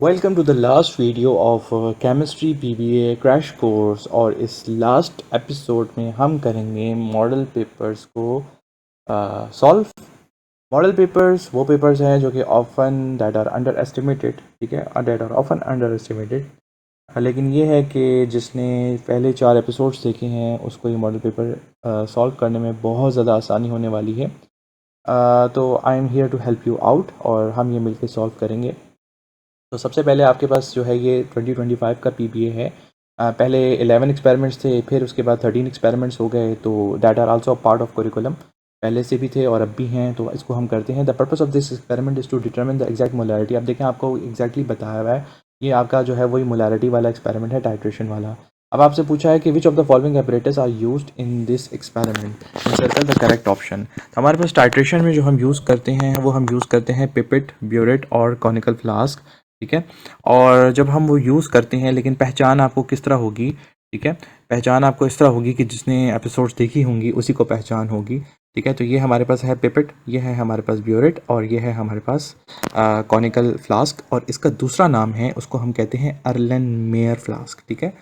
Welcome to the last video of chemistry BBA crash course. और इस last episode में हम करेंगे मॉडल पेपर्स को सॉल्व। मॉडल पेपर्स वो पेपर्स हैं जो कि often that are underestimated, ठीक है, that are often underestimated. लेकिन ये है कि जिसने पहले 4 एपिसोड्स देखे हैं उसको ये मॉडल पेपर सॉल्व करने में बहुत ज़्यादा आसानी होने वाली है। तो I am here to help you out और हम ये मिलकर सॉल्व करेंगे। तो सबसे पहले आपके पास जो है ये 2025 का पीबीए है। पहले 11 एक्सपेरिमेंट्स थे, फिर उसके बाद 13 एक्सपेरिमेंट्स हो गए, तो that are also part of curriculum. पहले से भी थे और अब भी हैं, तो इसको हम करते हैं। The purpose of this experiment is to determine the exact molarity. अब देखें, आपको एग्जैक्टली बताया हुआ है, ये आपका जो है वही मोलैरिटी वाला एक्सपेरिमेंट है, टाइट्रेशन वाला। अब आपसे पूछा है कि which of the following apparatus are used in this experiment, circle the correct option. तो हमारे पास टाइट्रेशन में जो हम यूज़ करते हैं वो हम यूज़ करते हैं पिपेट, ब्यूरेट और कॉनिकल फ्लास्क, ठीक है। और जब हम वो यूज़ करते हैं, लेकिन पहचान आपको किस तरह होगी, ठीक है, पहचान आपको इस तरह होगी कि जिसने एपिसोड्स देखी होंगी उसी को पहचान होगी, ठीक है। तो ये हमारे पास है पिपेट, ये है हमारे पास ब्यूरेट और ये है हमारे पास कॉनिकल फ्लास्क। और इसका दूसरा नाम है, उसको हम कहते हैं अर्लेनमेयर फ्लास्क, ठीक है।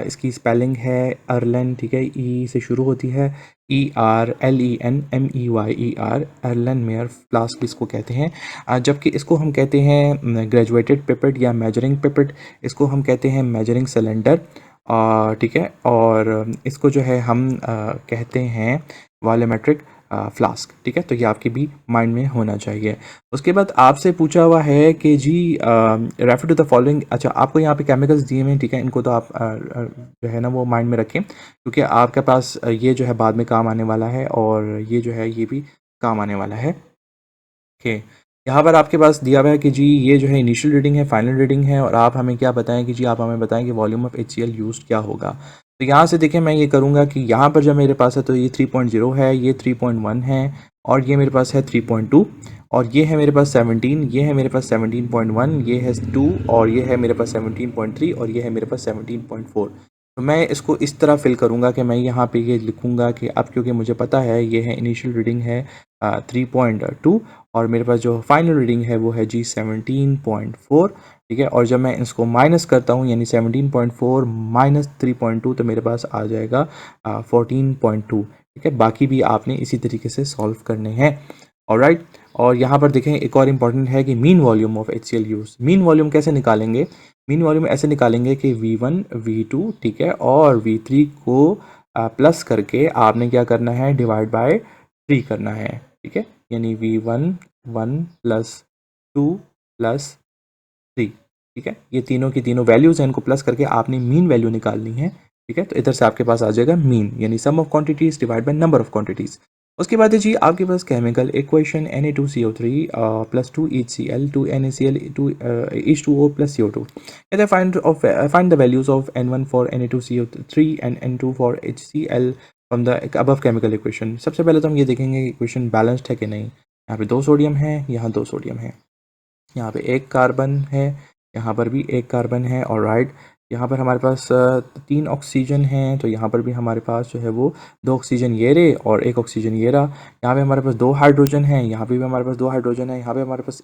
इसकी स्पेलिंग है अर्लेन, ठीक है, ई से शुरू होती है, ERLENMEYER, अर्लेनमेयर फ्लास्क इसको कहते हैं। जबकि इसको हम कहते हैं ग्रेजुएटेड पिपेट या मेजरिंग पिपेट, इसको हम कहते हैं मेजरिंग सिलेंडर, ठीक है। और इसको जो है हम कहते हैं वॉल्यूमेट्रिक फ्लास्क, ठीक है। तो ये आपके भी माइंड में होना चाहिए। उसके बाद आपसे पूछा हुआ है कि जी रेफर टू द फॉलोइंग। अच्छा, आपको यहाँ पे केमिकल्स दिए हुए हैं, ठीक है, इनको तो आप जो है ना वो माइंड में रखें, क्योंकि आपके पास ये जो है बाद में काम आने वाला है और ये जो है ये भी काम आने वाला है। ओके, यहाँ पर आपके पास दिया हुआ है कि जी ये जो है इनिशियल रीडिंग है, फाइनल रीडिंग है, और आप हमें क्या बताएं कि जी आप हमें बताएं कि वॉल्यूम ऑफ HCl यूज्ड क्या होगा। तो यहाँ से देखें, मैं ये करूँगा कि यहाँ पर जब मेरे पास है तो ये 3.0 है, ये 3.1 है, और ये मेरे पास है 3.2, और ये है मेरे पास 17, ये है मेरे पास 17.1, ये है 2, और ये है मेरे पास 17.3, और ये है मेरे पास 17.4। तो मैं इसको इस तरह फिल करूँगा कि मैं यहाँ पे ये लिखूँगा कि अब क्योंकि मुझे पता है ये है इनिशियल रीडिंग है 3.2, और मेरे पास जो फाइनल रीडिंग है वो है जी 17.4, ठीक है। और जब मैं इसको माइनस करता हूँ, यानी 17.4 माइनस 3.2, तो मेरे पास आ जाएगा 14.2, ठीक है। बाकी भी आपने इसी तरीके से सॉल्व करने हैं, ऑलराइट। और यहाँ पर देखें, एक और इम्पॉर्टेंट है कि mean volume of HCl use. Mean volume कैसे निकालेंगे? मीन वॉल्यूम ऐसे निकालेंगे कि V1 V2, ठीक है, और V3 को प्लस करके आपने क्या करना है, डिवाइड बाय 3 करना है, ठीक है। यानी V1 1 प्लस 2 प्लस 3, ठीक है। ये तीनों की तीनों वैल्यूज़ हैं, इनको प्लस करके आपने मीन वैल्यू निकालनी है, ठीक है। तो इधर से आपके पास आ जाएगा मीन, यानी sum of quantities divide by number of quantities. उसके बाद है जी आपके पास chemical equation Na2CO3 plus 2HCl 2NaCl 2 H2O plus CO2। कहते हैं find the values of N1 for Na2CO3 and N2 for HCl from the above chemical equation. सबसे पहले तो हम ये देखेंगे कि इक्वेशन बैलेंस्ड है कि नहीं। यहाँ पे 2 सोडियम है, यहाँ 2 सोडियम है, यहाँ पे 1 कार्बन है, यहाँ पर भी 1 कार्बन है, और राइट। यहाँ पर हमारे पास 3 ऑक्सीजन हैं, तो यहाँ पर भी हमारे पास जो है वो 2 ऑक्सीजन ये रहे और 1 ऑक्सीजन ये रहा। यहाँ पे हमारे पास 2 हाइड्रोजन हैं, यहाँ पे भी हमारे पास 2 हाइड्रोजन है, यहाँ पे हमारे पास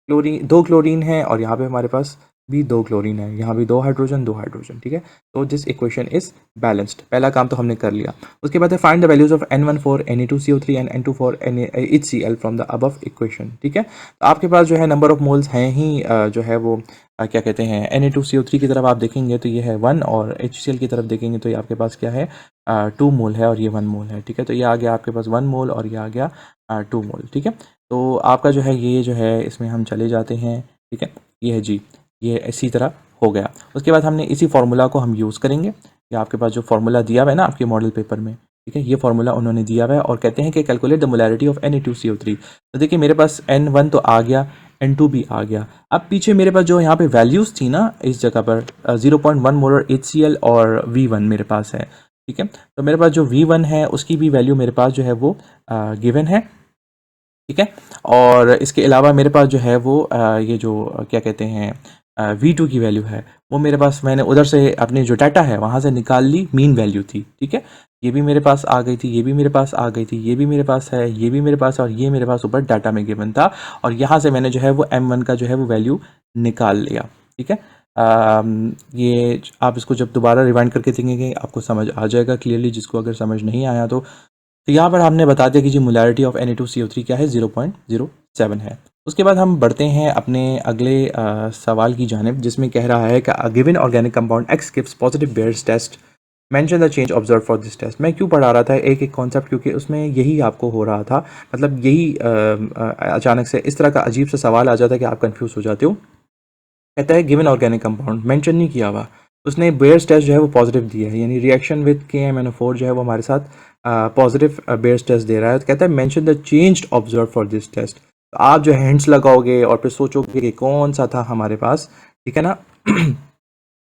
2 क्लोरीन है, और यहाँ पे हमारे पास भी 2 क्लोरीन है, यहाँ भी 2 हाइड्रोजन 2 हाइड्रोजन, ठीक है। तो दिस इक्वेशन इज बैलेंस्ड। पहला काम तो हमने कर लिया। उसके बाद है find the values of N1 for Na2CO3 and N2 for HCl from the above equation, ठीक है। तो आपके पास जो है नंबर ऑफ मोल्स हैं ही जो है वो क्या कहते हैं, Na2CO3 की तरफ आप देखेंगे तो ये है 1, और HCl की तरफ देखेंगे तो ये आपके पास क्या है 2 मोल है, और ये 1 मोल है, ठीक है। तो ये आ गया आपके पास 1 मोल और ये आ गया 2 मोल, ठीक है। तो आपका जो है ये जो है इसमें हम चले जाते हैं, ठीक है। ये है जी, ये इसी तरह हो गया। उसके बाद हमने इसी फार्मूला को हम यूज़ करेंगे। ये आपके पास जो फार्मूला दिया हुआ है ना आपके मॉडल पेपर में, ठीक है, ये फार्मूला उन्होंने दिया हुआ है, और कहते हैं कि calculate the molarity of Na2CO3। तो देखिए मेरे पास N1 तो आ गया, N2 भी आ गया। अब पीछे मेरे पास जो यहाँ पे वैल्यूज़ थी ना, इस जगह पर 0.1 मोलर HCl और V1 मेरे पास है, ठीक है। तो मेरे पास जो V1 है उसकी भी वैल्यू मेरे पास जो है वो गिवन है, ठीक है। और इसके अलावा मेरे पास जो है वो ये जो क्या कहते हैं V2 की वैल्यू है वो मेरे पास, मैंने उधर से अपने जो डाटा है वहाँ से निकाल ली, मीन वैल्यू थी, ठीक है। ये भी मेरे पास आ गई थी, ये भी मेरे पास आ गई थी, ये भी मेरे पास है, ये भी मेरे पास है, और ये मेरे पास ऊपर डाटा में गिवन था। और यहाँ से मैंने जो है वो M1 का जो है वो वैल्यू निकाल लिया। ठीक है, ये आप इसको जब दोबारा रिवाइंड करके देखेंगे आपको समझ आ जाएगा क्लियरली। जिसको अगर समझ नहीं आया तो यहाँ पर हमने बता दिया कि जी मोलैरिटी ऑफ Na2CO3 क्या है, 0.07 है। उसके बाद हम बढ़ते हैं अपने अगले सवाल की जानिब, जिसमें कह रहा है कि given organic compound X gives positive Baeyer's test, mention the change observe for this test. मैं क्यों पढ़ा रहा था एक एक कॉन्सेप्ट, क्योंकि उसमें यही आपको हो रहा था, मतलब यही अचानक से इस तरह का अजीब सा सवाल आ जाता है कि आप कंफ्यूज हो जाते हो। कहता है गिवन ऑर्गेनिक कंपाउंड, मेंशन नहीं किया हुआ, उसने बेयर्स टेस्ट जो है वो पॉजिटिव दिया है, यानी रिएक्शन विद KMnO4 जो है वो हमारे साथ पॉजिटिव बेयर्स टेस्ट दे रहा है। तो कहता है mention the changed observe for this test. तो आप जो है हिंट्स लगाओगे और फिर सोचोगे कि कौन सा था हमारे पास, ठीक है ना।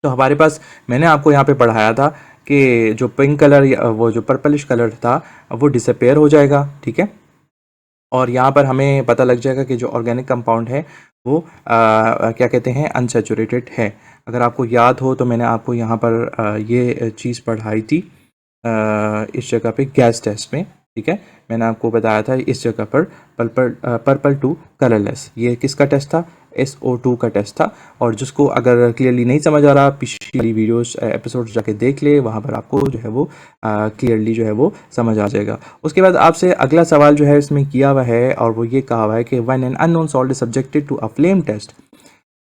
तो हमारे पास मैंने आपको यहाँ पे पढ़ाया था कि जो पिंक कलर या वो जो पर्पलिश कलर था वो डिसअपेयर हो जाएगा। ठीक है, और यहाँ पर हमें पता लग जाएगा कि जो ऑर्गेनिक कंपाउंड है वो क्या कहते हैं, अनसैचुरेटेड है। अगर आपको याद हो तो मैंने आपको यहाँ पर ये चीज़ पढ़ाई थी इस जगह पे गैस टेस्ट में। ठीक है, मैंने आपको बताया था इस जगह पर पर्पल टू कलरलेस, ये किसका टेस्ट था, SO2 का टेस्ट था। और जिसको अगर क्लियरली नहीं समझ आ रहा, पिछली वीडियोस एपिसोड्स जाके देख ले, वहाँ पर आपको जो है वो क्लियरली जो है वो समझ आ जाएगा। उसके बाद आपसे अगला सवाल जो है इसमें किया हुआ है और वो ये कहा हुआ है कि when an unknown salt is subjected to a flame test.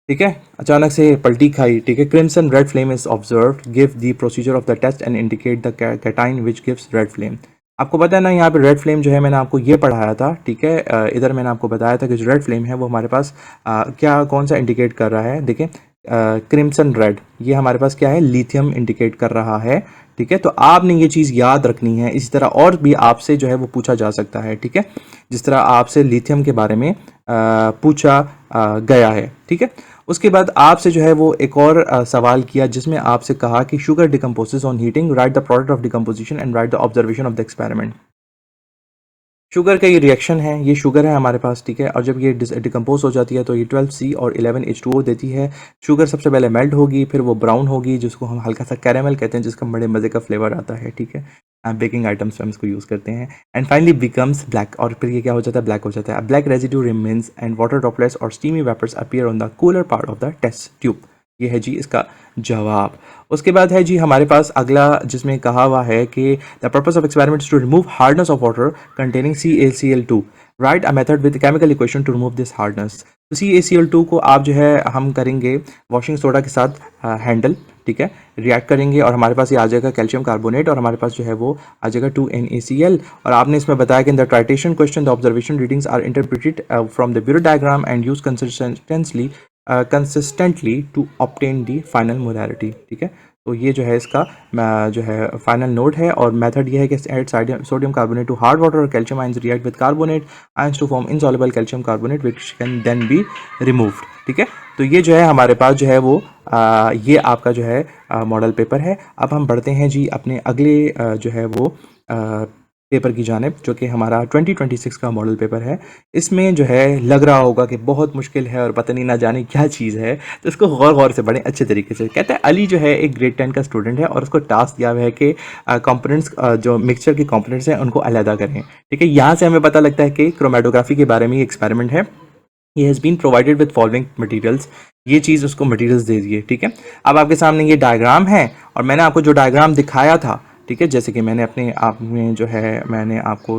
ठीक है, अचानक से पलटी खाई। ठीक है, crimson red flame is observed, give the procedure of the test and indicate the cation which gives red flame. आपको पता है ना, यहाँ पे रेड फ्लेम जो है मैंने आपको ये पढ़ाया था। ठीक है, इधर मैंने आपको बताया था कि जो रेड फ्लेम है वो हमारे पास क्या कौन सा इंडिकेट कर रहा है। देखें, क्रिम्सन रेड, ये हमारे पास क्या है, लिथियम इंडिकेट कर रहा है। ठीक है, तो आपने ये चीज़ याद रखनी है। इसी तरह और भी आपसे जो है वो पूछा जा सकता है। ठीक है, जिस तरह आपसे लिथियम के बारे में पूछा गया है। ठीक है, उसके बाद आपसे जो है वो एक और सवाल किया जिसमें आपसे कहा कि sugar decomposes on heating, right the product of decomposition and right the observation of the experiment. Sugar का ये रिएक्शन है, ये शुगर है हमारे पास। ठीक है, और जब ये डिकम्पोज हो जाती है तो ये 12C और 11H2O देती है। शुगर सबसे पहले मेल्ट होगी, फिर वो ब्राउन होगी, जिसको हम हल्का सा कैरेमल कहते हैं, जिसका बड़े मज़े का फ्लेवर आता है। ठीक है, बेकिंग आइटम्स में हम इसको यूज़ करते हैं। एंड फाइनली बिकम्स ब्लैक, और फिर ये क्या हो जाता है, ब्लैक हो जाता है। Black residue remains and water droplets और steamy vapours appear on the cooler part of the test tube. ये है जी इसका जवाब। उसके बाद है जी हमारे पास अगला, जिसमें कहा हुआ है कि the purpose of experiment to remove hardness of water containing CaCl2, write a method with chemical equation to remove this hardness. तो CaCl2 को आप जो है हम करेंगे वॉशिंग सोडा के साथ हैंडल। ठीक है, रिएक्ट करेंगे और हमारे पास ये आ जाएगा कैल्शियम कार्बोनेट, और हमारे पास जो है वो आ जाएगा 2NaCl। और आपने इसमें बताया कि in the titration question the observation readings are interpreted from the burette diagram and use consistently to obtain the final molarity. ठीक है, तो ये जो है इसका जो है फाइनल नोट है। और मेथड ये है कि add sodium carbonate to hard water और calcium ions react with carbonate ions to form insoluble calcium carbonate which can then be removed. ठीक है, तो ये जो है हमारे पास जो है वो ये आपका जो है मॉडल पेपर है। अब हम बढ़ते हैं जी अपने अगले जो है वो पेपर की जानिब, जो कि हमारा 2026 का मॉडल पेपर है। इसमें जो है लग रहा होगा कि बहुत मुश्किल है और पता नहीं ना जाने क्या चीज़ है, तो इसको गौर गौर से पढ़ें अच्छे तरीके से। कहता है अली जो है एक ग्रेड 10 का स्टूडेंट है और उसको टास्क दिया हुआ है कि कंपोनेंट्स जो मिक्सचर के कंपोनेंट्स हैं उनको अलहदा करें। ठीक है, यहाँ से हमें पता लगता है कि क्रोमेटोग्राफी के बारे में ये एक्सपेरिमेंट है। ये has been provided with following materials, ये चीज़ उसको मटेरियल्स दे दिए। ठीक है, अब आपके सामने ये डायग्राम है और मैंने आपको जो डायग्राम दिखाया था, ठीक है, जैसे कि मैंने अपने आप में जो है मैंने आपको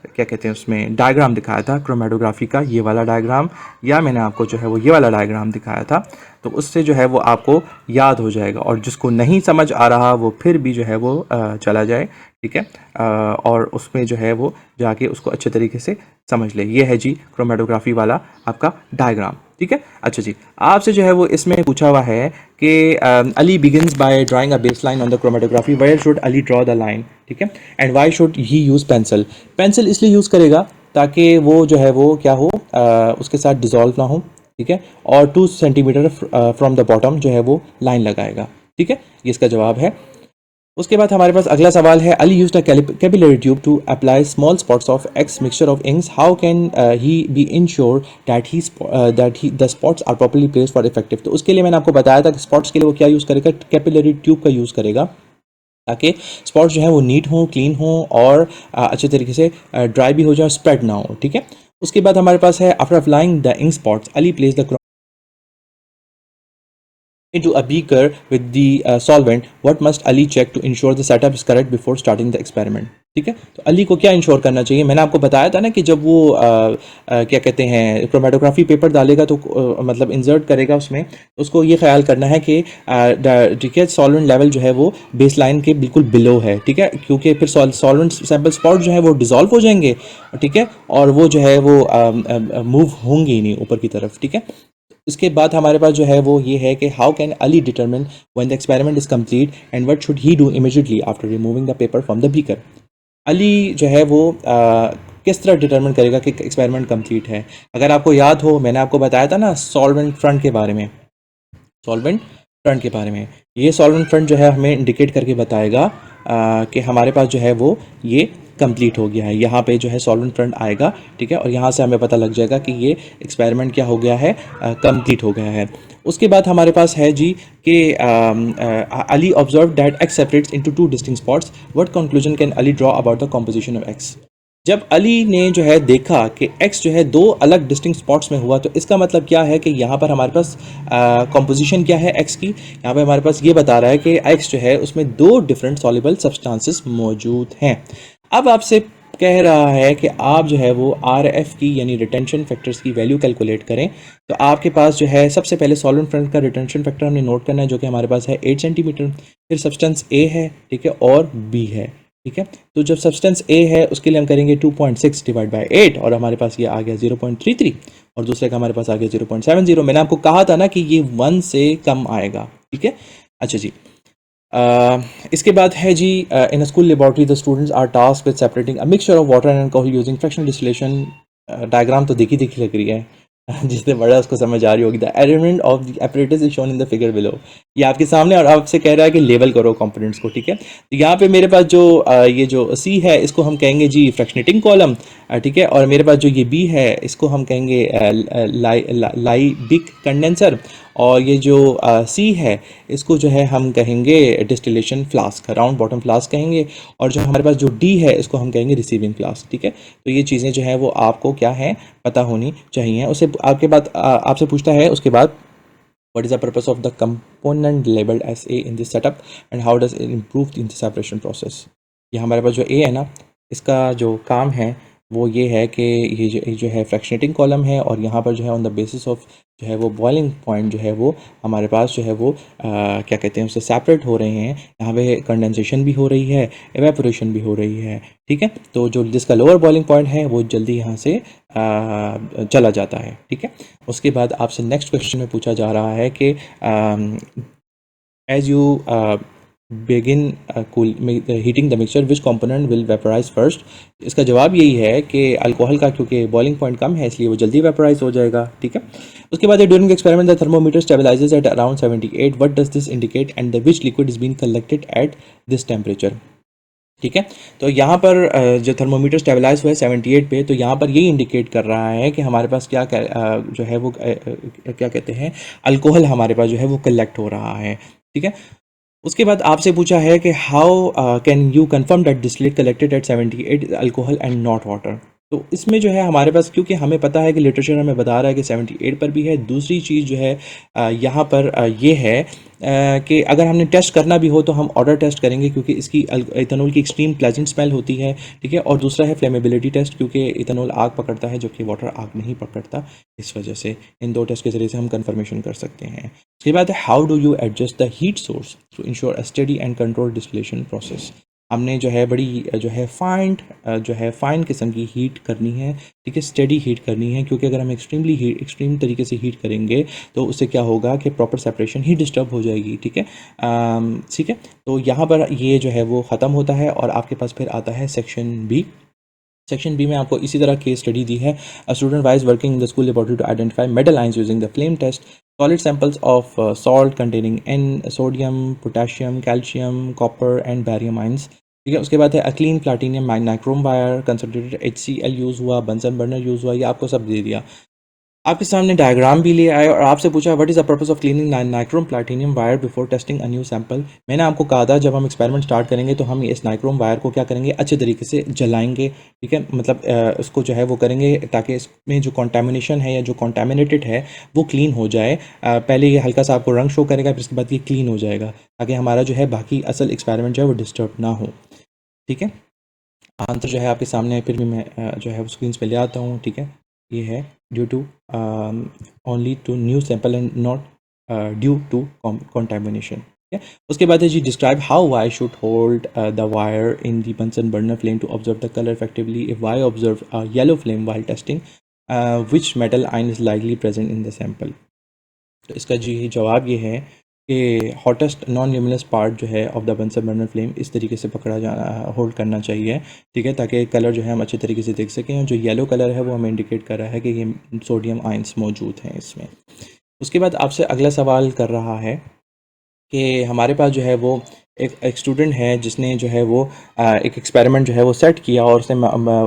क्या कहते हैं उसमें डायग्राम दिखाया था क्रोमेटोग्राफी का, ये वाला डायग्राम, या मैंने आपको जो है वो ये वाला डायग्राम दिखाया था, तो उससे जो है वो आपको याद हो जाएगा। और जिसको नहीं समझ आ रहा वो फिर भी जो है वो चला जाए। ठीक है, और उसमें जो है वो जाके उसको अच्छे तरीके से समझ ले। ये है जी क्रोमेटोग्राफी वाला आपका डायग्राम। ठीक है, अच्छा जी, आपसे जो है वो इसमें पूछा हुआ है कि Ali begins by drawing a base line on the chromatography, where should Ali draw the line. ठीक है, and why should he use pencil. Pencil इसलिए यूज़ करेगा ताकि वो जो है वो क्या हो, उसके साथ डिज़ोल्व ना हो। ठीक है, और 2 सेंटीमीटर फ्रॉम द बॉटम जो है वो लाइन लगाएगा। ठीक है, ये इसका जवाब है। उसके बाद हमारे पास अगला सवाल है, Ali used a capillary tube to apply small spots of X mixture of inks, how can he be ensure that he the spots are properly placed for effective. तो उसके लिए मैंने आपको बताया था कि स्पॉट्स के लिए वो क्या यूज़ करेगा, कैपिलरी ट्यूब का यूज़ करेगा, ताकि स्पॉट्स जो है वो नीट हों, क्लीन हों और अच्छे तरीके से ड्राई भी हो जाए, स्प्रेड ना हो। ठीक है, उसके बाद हमारे पास है after applying the ink spots Ali place the into a beaker with the solvent, what must Ali check to ensure the setup is correct before starting the experiment? ठीक है, तो अली को क्या इंश्योर करना चाहिए? मैंने आपको बताया था ना कि जब वो क्या कहते हैं क्रोमेटोग्राफी पेपर डालेगा तो मतलब इंसर्ट करेगा उसमें, तो उसको ये ख्याल करना है कि ठीक है सॉल्वेंट लेवल जो है वो बेस लाइन के बिल्कुल बिलो है, ठीक है, क्योंकि फिर सॉल्वेंट सैंपल स्पॉट जो है वो डिजॉल्व हो जाएंगे, ठीक है, और वो जो है वो मूव होंगे ही नहीं ऊपर की तरफ, ठीक है। इसके बाद हमारे पास जो है वो ये है कि how can Ali determine when the experiment is complete and what should he do immediately after removing the paper from the beaker. Ali जो है वो किस तरह डिटरमिन करेगा कि एक्सपेरिमेंट कंप्लीट है? अगर आपको याद हो मैंने आपको बताया था ना सॉल्वेंट फ्रंट के बारे में, सॉल्वेंट फ्रंट के बारे में, ये सॉल्वेंट फ्रंट जो है हमें इंडिकेट करके बताएगा कि हमारे पास जो है वो ये कंप्लीट हो गया है। यहाँ पे जो है सॉल्वेंट फ्रंट आएगा, ठीक है, और यहाँ से हमें पता लग जाएगा कि ये एक्सपेरिमेंट क्या हो गया है, कंप्लीट हो गया है। उसके बाद हमारे पास है जी कि Ali observe that x separates into two distinct spots, what conclusion can Ali draw about the composition of x. जब अली ने जो है देखा कि x जो है दो अलग डिस्टिंक्ट स्पॉट्स में हुआ, तो इसका मतलब क्या है कि यहाँ पर हमारे पास कॉम्पोजिशन क्या है x की, यहाँ पे हमारे पास ये बता रहा है कि x जो है उसमें दो डिफरेंट सॉल्युबल सब्सटेंसेस मौजूद हैं। अब आपसे कह रहा है कि आप जो है वो आर एफ की यानी रिटेंशन फैक्टर्स की वैल्यू कैलकुलेट करें, तो आपके पास जो है सबसे पहले सॉल्वेंट फ्रंट का रिटेंशन फैक्टर हमने नोट करना है जो कि हमारे पास है 8 सेंटीमीटर, फिर सब्सटेंस ए है, ठीक है, और बी है, ठीक है। तो जब सब्सटेंस ए है उसके लिए हम करेंगे 2.6 डिवाइड बाई 8 और हमारे पास ये आ गया 0.33 और दूसरे का हमारे पास आ गया 0.70। मैंने आपको कहा था ना कि ये 1 से कम आएगा, ठीक है। अच्छा जी, इसके बाद है जी in school laboratory the students are task with separating a mixture of water and alcohol using fractional distillation. Diagram तो देखी देखी लग रही है जिसने बड़ा उसको समझ आ रही होगी। The arrangement of the apparatus is shown in the figure below. ये आपके सामने और आपसे कह रहा है कि लेबल करो कंपोनेंट्स को, ठीक है। तो यहाँ पे मेरे पास जो ये जो सी है इसको हम कहेंगे जी फ्रैक्शनेटिंग कॉलम, ठीक है, और मेरे पास जो ये बी है इसको हम कहेंगे लाइबिक कंडेंसर, और ये जो सी है इसको जो है हम कहेंगे distillation flask, round bottom flask कहेंगे, और जो हमारे पास जो डी है इसको हम कहेंगे रिसीविंग फ्लास्क, ठीक है। तो ये चीज़ें जो है वो आपको क्या है पता होनी चाहिए। उसे आपके बाद आपसे पूछता है उसके बाद what is the purpose of the component labeled as A in this setup and how does it improve in the separation process। ये हमारे पास जो A है ना इसका जो काम है वो ये है कि ये जो है फ्रैक्शनेटिंग कॉलम है, और यहाँ पर जो है ऑन द बेसिस ऑफ जो है वो बॉइलिंग पॉइंट जो है वो हमारे पास जो है वो क्या कहते हैं उससे सेपरेट हो रहे हैं। यहाँ पे कंडेंसेशन भी हो रही है, एवेपोरेशन भी हो रही है, ठीक है। तो जो जिसका लोअर बॉइलिंग पॉइंट है वो जल्दी यहाँ से चला जाता है, ठीक है। उसके बाद आपसे नेक्स्ट क्वेश्चन में पूछा जा रहा है कि as you begin heating the mixture which component will vaporize first। इसका जवाब यही है कि अल्कोहल का, क्योंकि बॉइलिंग पॉइंट कम है इसलिए वो जल्दी वेपराइज हो जाएगा, ठीक है। उसके बाद during experiment the thermometer stabilises at around 78। What does this indicate and the which liquid is being collected at this temperature, ठीक है। तो यहाँ पर जो थर्मोमीटर स्टेबलाइज हुआ है 78 पे, तो यहाँ पर यही इंडिकेट कर रहा है कि हमारे पास क्या जो है वो क्या कहते हैं अल्कोहल हमारे पास जो है वो कलेक्ट हो रहा है, ठीक है। उसके बाद आपसे पूछा है कि how can you confirm that distillate collected at 78 alcohol and not water. तो इसमें जो है हमारे पास, क्योंकि हमें पता है कि लिटरेचर हमें बता रहा है कि 78 पर भी है। दूसरी चीज़ जो है यहाँ पर ये है कि अगर हमने टेस्ट करना भी हो तो हम ऑर्डर टेस्ट करेंगे, क्योंकि इसकी इथेनॉल की एक्सट्रीम प्लेजेंट स्मेल होती है, ठीक है। और दूसरा है फ्लेमेबिलिटी टेस्ट, क्योंकि इथेनॉल आग पकड़ता है जबकि वाटर आग नहीं पकड़ता। इस वजह से इन दो टेस्ट के ज़रिए से हम कंफर्मेशन कर सकते हैं। उसके बाद how do you adjust the heat source to ensure a steady and control distillation process. हमने जो है बड़ी जो है फाइन किस्म की हीट करनी है, ठीक है, स्टडी हीट करनी है, क्योंकि अगर हम एक्सट्रीम तरीके से हीट करेंगे तो उससे क्या होगा कि प्रॉपर सेपरेशन ही डिस्टर्ब हो जाएगी, ठीक है। ठीक है, तो यहाँ पर ये जो है वो ख़त्म होता है और आपके पास फिर आता है सेक्शन बी। सेक्शन बी में आपको इसी तरह केस स्टडी दी है। A student was working in the school laboratory to identify metal ions using the flame test solid samples of salt containing N, sodium, potassium, calcium, copper and barium ions, ठीक है। उसके बाद है a clean platinum nichrome wire concentrated HCl use हुआ, Bunsen burner use हुआ, ये आपको सब दे दिया। आपके सामने डायग्राम भी ले आए और आपसे पूछा what is the purpose of cleaning nichrome platinum wire before testing a new sample. मैंने आपको कहा था जब हम एक्सपेरिमेंट स्टार्ट करेंगे तो हम इस नाइक्रोम वायर को क्या करेंगे, अच्छे तरीके से जलाएंगे, ठीक है, मतलब उसको जो है वो करेंगे ताकि इसमें जो कॉन्टामिनेशन है या जो कॉन्टामिनेटेड है वो क्लीन हो जाए। पहले ये हल्का सा आपको रंग शो करेगा, फिर उसके बाद ये क्लीन हो जाएगा ताकि हमारा जो है बाकी असल एक्सपेरिमेंट जो है वो डिस्टर्ब ना हो, ठीक है। आंसर जो है आपके सामने है, फिर भी मैं जो है वो स्क्रीन पे ले आता हूँ, ठीक है। ये है due to only to new sample and not due to contamination, ठीक है। उसके बाद है जी describe how why should hold the wire in the Bunsen burner flame to observe the colour effectively if why observe yellow flame while testing which metal ion is likely present in the sample. तो इसका जी जवाब ये है कि hottest non luminous part जो है of the Bunsen burner flame इस तरीके से पकड़ा जाना, होल्ड करना चाहिए, ठीक है, ताकि कलर जो है हम अच्छे तरीके से देख सकें। और जो येलो कलर है वो हमें इंडिकेट कर रहा है कि ये सोडियम आयंस मौजूद हैं इसमें। उसके बाद आपसे अगला सवाल कर रहा है कि हमारे पास जो है वो एक स्टूडेंट है जिसने जो है वो एक एक्सपेरिमेंट जो है वो सेट किया और उसने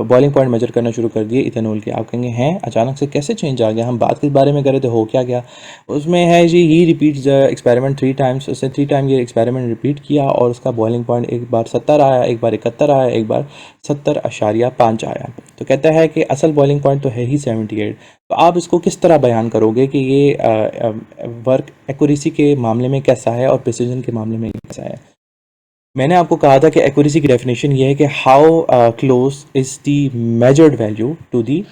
बॉइलिंग पॉइंट मेजर करना शुरू कर दिए इथेनॉल के। आप कहेंगे हैं अचानक से कैसे चेंज आ गया, हम बात किस बारे में कर रहे थे, हो क्या गया। उसमें है जी ही रिपीट द एक्सपेरिमेंट 3 टाइम्स, उसने 3 टाइम ये एक्सपेरिमेंट रिपीट किया और उसका बॉइलिंग पॉइंट एक बार 70 आया, एक बार 71 आया, एक बार 70.5 आया। तो कहता है कि असल बॉइलिंग पॉइंट तो है ही 78। तो आप इसको किस तरह बयान करोगे कि ये वर्क एक्यूरेसी के मामले में कैसा है और प्रिसीजन के मामले में कैसा है। मैंने आपको कहा था कि एक्यूरेसी की डेफिनेशन ये है कि how close is the measured value to the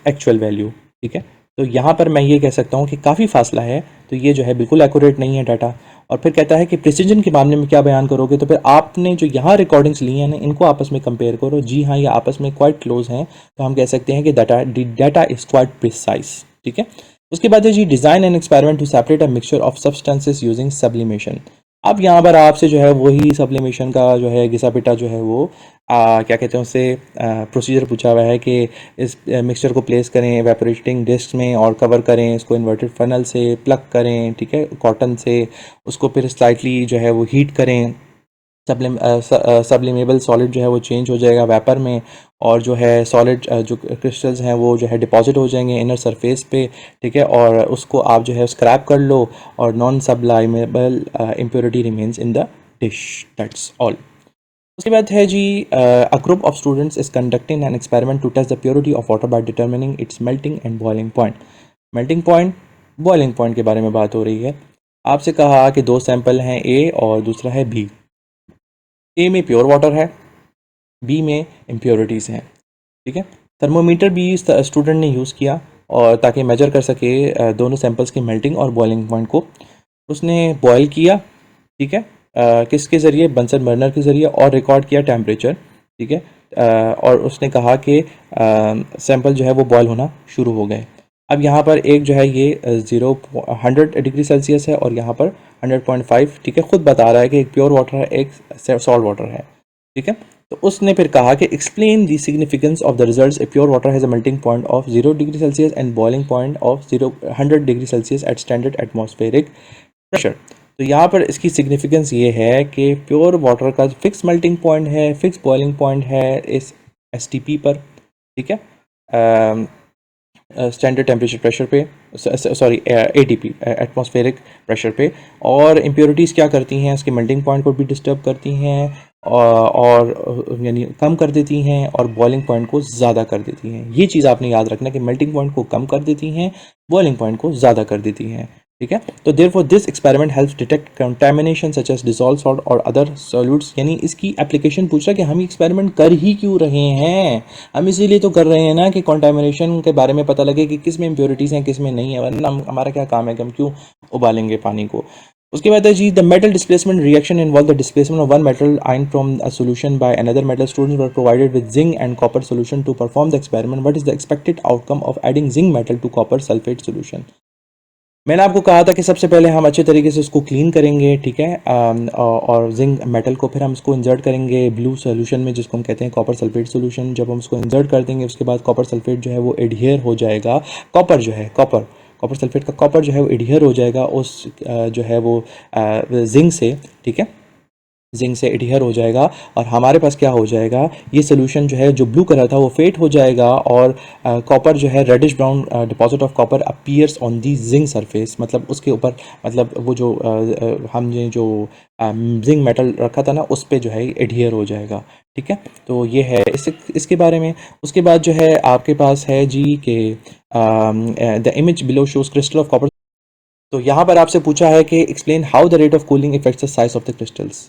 actual value, ठीक है। तो यहाँ पर मैं ये कह सकता हूँ कि काफ़ी फासला है, तो ये जो है बिल्कुल एक्यूरेट नहीं है डाटा। और फिर कहता है कि प्रिसीजन के मामले में क्या बयान करोगे, तो फिर आपने जो यहाँ रिकॉर्डिंग्स ली हैं ना इनको आपस में कंपेयर करो, जी हाँ ये आपस में क्वाइट क्लोज हैं, तो हम कह सकते हैं कि डाटा इज़ क्वाइट प्रिसाइज, ठीक है। उसके बाद है जी design and experiment to separate a mixture of substances using sublimation. अब यहाँ पर आपसे जो है वही सब्लिमेशन का जो है घिसा पिटा जो है वो क्या कहते हैं उससे प्रोसीजर पूछा हुआ है कि इस मिक्सचर को प्लेस करें एवेपोरेटिंग डिस्क में और कवर करें इसको इन्वर्टेड फनल से, प्लग करें, ठीक है, कॉटन से, उसको फिर स्लाइटली जो है वो हीट करें, सब्लिमेबल सॉलिड जो है वो चेंज हो जाएगा वेपर में, और जो है सॉलिड जो क्रिस्टल्स हैं वो जो है डिपॉजिट हो जाएंगे इनर सरफेस पे, ठीक है, और उसको आप जो है स्क्रैप कर लो और non sublimable impurity remains in the dish, that's all. उसके बाद है जी a group of students is conducting an experiment to test the purity of water by determining its melting and boiling point. Melting point, boiling point के बारे में बात हो रही है। आपसे कहा कि 2 सैंपल हैं, ए और दूसरा है बी। ए में प्योर वाटर है, बी में इम्प्योरिटीज़ हैं, ठीक है। थर्मोमीटर भी स्टूडेंट ने यूज़ किया और ताकि मेजर कर सके दोनों सैंपल्स की मेल्टिंग और बॉइलिंग पॉइंट को। उसने बॉयल किया, ठीक है, किसके ज़रिए, बंसन बर्नर के ज़रिए, और रिकॉर्ड किया टेम्परेचर, ठीक है। और उसने कहा कि सैंपल जो है वो बॉयल होना शुरू हो गए। अब यहाँ पर एक जो है ये 100 डिग्री सेल्सियस है और यहाँ पर 100.5, ठीक है, खुद बता रहा है कि एक प्योर वाटर है एक सॉल्ट वाटर है, ठीक है। तो उसने फिर कहा कि explain the significance of the results, a pure water has a melting point of 0 degree Celsius and boiling point of 100 degree Celsius at standard atmospheric pressure. तो यहाँ पर इसकी सिग्निफिकेंस ये है कि प्योर वाटर का फिक्स मेल्टिंग पॉइंट है, fix boiling point है इस एसटीपी पर, ठीक है, स्टैंडर्ड टेम्परेचर प्रेशर पे, सॉरी एटीपी एटमॉस्फेरिक प्रेशर पे। और इम्प्योरिटीज़ क्या करती हैं, इसके मेल्टिंग पॉइंट को भी डिस्टर्ब करती हैं और यानी कम कर देती हैं और बॉइलिंग पॉइंट को ज़्यादा कर देती हैं। ये चीज़ आपने याद रखना कि मेल्टिंग पॉइंट को कम कर देती हैं, बॉइलिंग पॉइंट को ज़्यादा कर देती हैं, ठीक है। तो therefore this experiment helps detect contamination such as dissolve salt और अदर सॉल्यूट्स। यानी इसकी एप्लीकेशन पूछ रहा है कि हम एक्सपेरिमेंट कर ही क्यों रहे हैं, हम इसीलिए तो कर रहे हैं ना कि कंटामिनेशन के बारे में पता लगे कि किस में इम्प्योरिटीज़ हैं किस में नहीं है, वरना हमारा क्या काम है कि हम क्यों उबालेंगे पानी को। उसके बाद है जी the metal displacement reaction involve the displacement of one metal ion from a solution by another metal. Students were provided with zinc and copper solution to perform the experiment. What is the expected outcome of adding zinc metal to copper sulphate solution. मैंने आपको कहा था कि सबसे पहले हम अच्छे तरीके से उसको क्लीन करेंगे, ठीक है, और जिंक मेटल को फिर हम इसको इंसर्ट करेंगे ब्लू सॉल्यूशन में जिसको हम कहते हैं कॉपर सल्फेट सॉल्यूशन। जब हम उसको इंसर्ट कर देंगे उसके बाद कॉपर सल्फेट जो है वो एडहियर हो जाएगा, कॉपर जो है कॉपर सल्फेट का कॉपर जो है वो एडहियर हो जाएगा उस जो है वो जिंक से, ठीक है। जिंक से एडहियर हो जाएगा और हमारे पास क्या हो जाएगा, ये सोल्यूशन जो है जो ब्लू कलर था वो फेड हो जाएगा और कॉपर जो है reddish brown deposit of copper appears on the zinc surface, मतलब उसके ऊपर, मतलब वो जो हमने जो जिंक मेटल रखा था ना उस पे जो है एडहियर हो जाएगा। ठीक है, तो ये है इसके बारे में। उसके बाद जो है आपके पास है जी के the image below shows crystal of copper. तो यहाँ पर आपसे पूछा है कि explain how the rate of cooling effects the size of the crystals.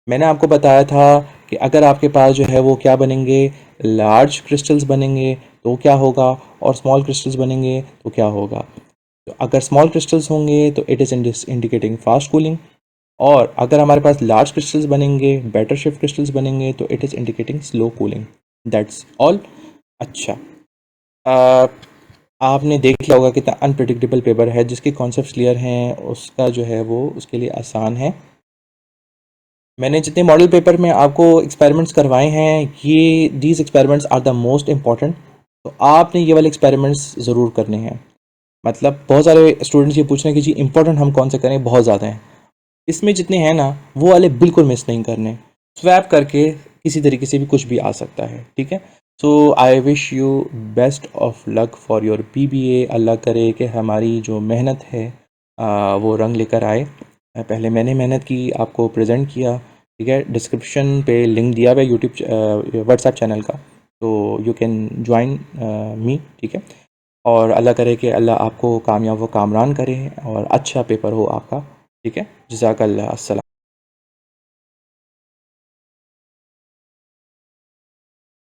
मैंने आपको बताया था कि अगर आपके पास जो है वो क्या बनेंगे, लार्ज क्रिस्टल्स बनेंगे तो क्या होगा, और स्मॉल क्रिस्टल्स बनेंगे तो क्या होगा। तो अगर स्मॉल क्रिस्टल्स होंगे तो it is indicating fast cooling, और अगर हमारे पास लार्ज क्रिस्टल्स बनेंगे, बेटर शिफ्ट क्रिस्टल्स बनेंगे तो it is indicating slow cooling. That's all. अच्छा, अ, आपने देख लिया होगा कितना अनप्रिडिक्टेबल पेपर है, जिसके कॉन्सेप्ट्स क्लियर हैं उसका जो है वो उसके लिए आसान है। मैंने जितने मॉडल पेपर में आपको एक्सपेरिमेंट्स करवाए हैं, ये these experiments are the most important. तो आपने ये वाले एक्सपेरिमेंट्स ज़रूर करने हैं। मतलब बहुत सारे स्टूडेंट्स ये पूछ रहे हैं कि जी इंपॉर्टेंट हम कौन से करें, बहुत ज़्यादा हैं। इसमें जितने हैं ना वो वाले बिल्कुल मिस नहीं करने। स्वैप करके किसी तरीके से भी कुछ भी आ सकता है। ठीक है, so I wish you best of luck for your PBA। Allah करे कि हमारी जो मेहनत है वो रंग लेकर आए। पहले मैंने मेहनत की, आपको प्रेजेंट किया। ठीक है, डिस्क्रिप्शन पे लिंक दिया हुआ है यूट्यूब व्हाट्सएप चैनल का, तो यू कैन ज्वाइन मी। ठीक है, और अल्लाह करे कि अल्लाह आपको कामयाब व कामरान करे और अच्छा पेपर हो आपका। ठीक है, जज़ाकल्लाह, अस्सलाम।